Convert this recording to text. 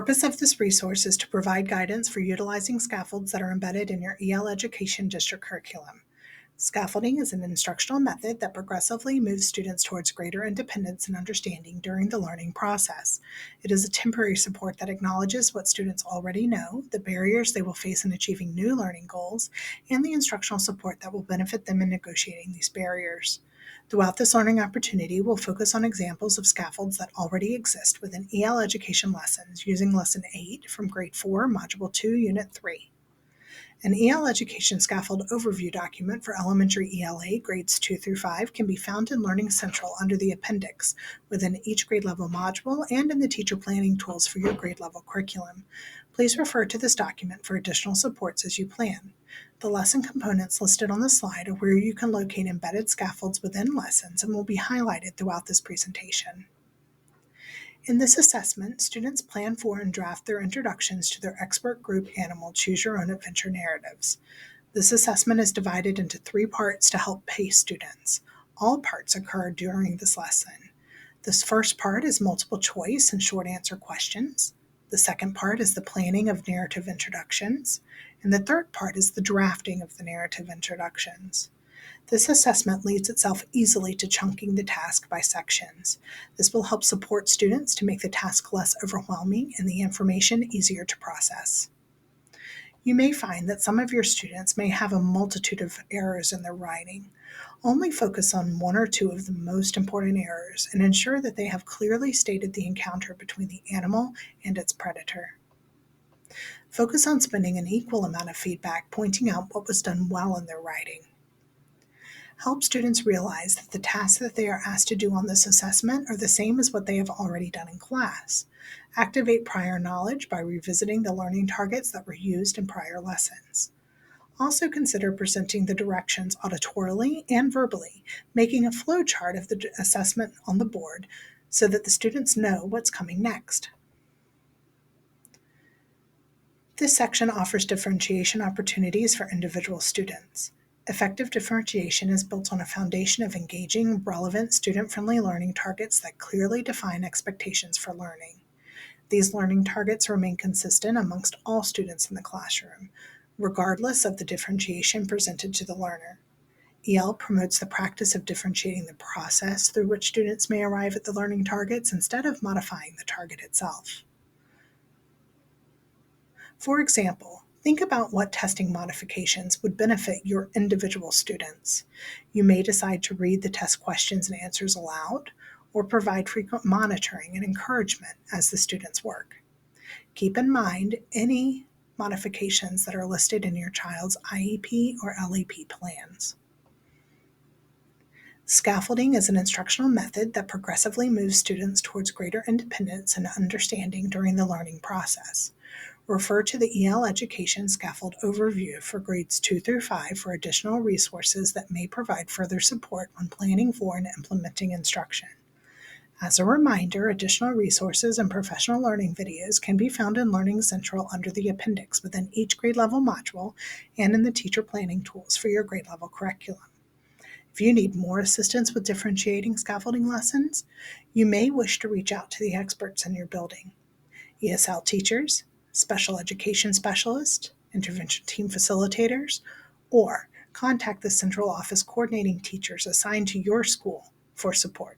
purpose of this resource is to provide guidance for utilizing scaffolds that are embedded in your EL Education District curriculum. Scaffolding is an instructional method that progressively moves students towards greater independence and understanding during the learning process. It is a temporary support that acknowledges what students already know, the barriers they will face in achieving new learning goals, and the instructional support that will benefit them in negotiating these barriers. Throughout this learning opportunity, we'll focus on examples of scaffolds that already exist within EL education lessons using Lesson 8 from Grade 4, Module 2, Unit 3. An EL Education Scaffold Overview document for elementary ELA grades 2 through 5 can be found in Learning Central under the appendix within each grade level module and in the teacher planning tools for your grade level curriculum. Please refer to this document for additional supports as you plan. The lesson components listed on the slide are where you can locate embedded scaffolds within lessons and will be highlighted throughout this presentation. In this assessment, students plan for and draft their introductions to their expert group animal Choose Your Own Adventure narratives. This assessment is divided into 3 parts to help pace students. All parts occur during this lesson. This first part is multiple choice and short answer questions. The second part is the planning of narrative introductions. And the third part is the drafting of the narrative introductions. This assessment leads itself easily to chunking the task by sections. This will help support students to make the task less overwhelming and the information easier to process. You may find that some of your students may have a multitude of errors in their writing. Only focus on 1 or 2 of the most important errors and ensure that they have clearly stated the encounter between the animal and its predator. Focus on spending an equal amount of feedback pointing out what was done well in their writing. Help students realize that the tasks that they are asked to do on this assessment are the same as what they have already done in class. Activate prior knowledge by revisiting the learning targets that were used in prior lessons. Also consider presenting the directions auditorily and verbally, making a flow chart of the assessment on the board so that the students know what's coming next. This section offers differentiation opportunities for individual students. Effective differentiation is built on a foundation of engaging, relevant, student-friendly learning targets that clearly define expectations for learning. These learning targets remain consistent amongst all students in the classroom, regardless of the differentiation presented to the learner. EL promotes the practice of differentiating the process through which students may arrive at the learning targets instead of modifying the target itself. For example, think about what testing modifications would benefit your individual students. You may decide to read the test questions and answers aloud, or provide frequent monitoring and encouragement as the students work. Keep in mind any modifications that are listed in your child's IEP or LEP plans. Scaffolding is an instructional method that progressively moves students towards greater independence and understanding during the learning process. Refer to the EL Education Scaffold Overview for grades 2 through 5 for additional resources that may provide further support when planning for and implementing instruction. As a reminder, additional resources and professional learning videos can be found in Learning Central under the appendix within each grade level module and in the teacher planning tools for your grade level curriculum. If you need more assistance with differentiating scaffolding lessons, you may wish to reach out to the experts in your building. ESL teachers, special education specialists, intervention team facilitators, or contact the central office coordinating teachers assigned to your school for support.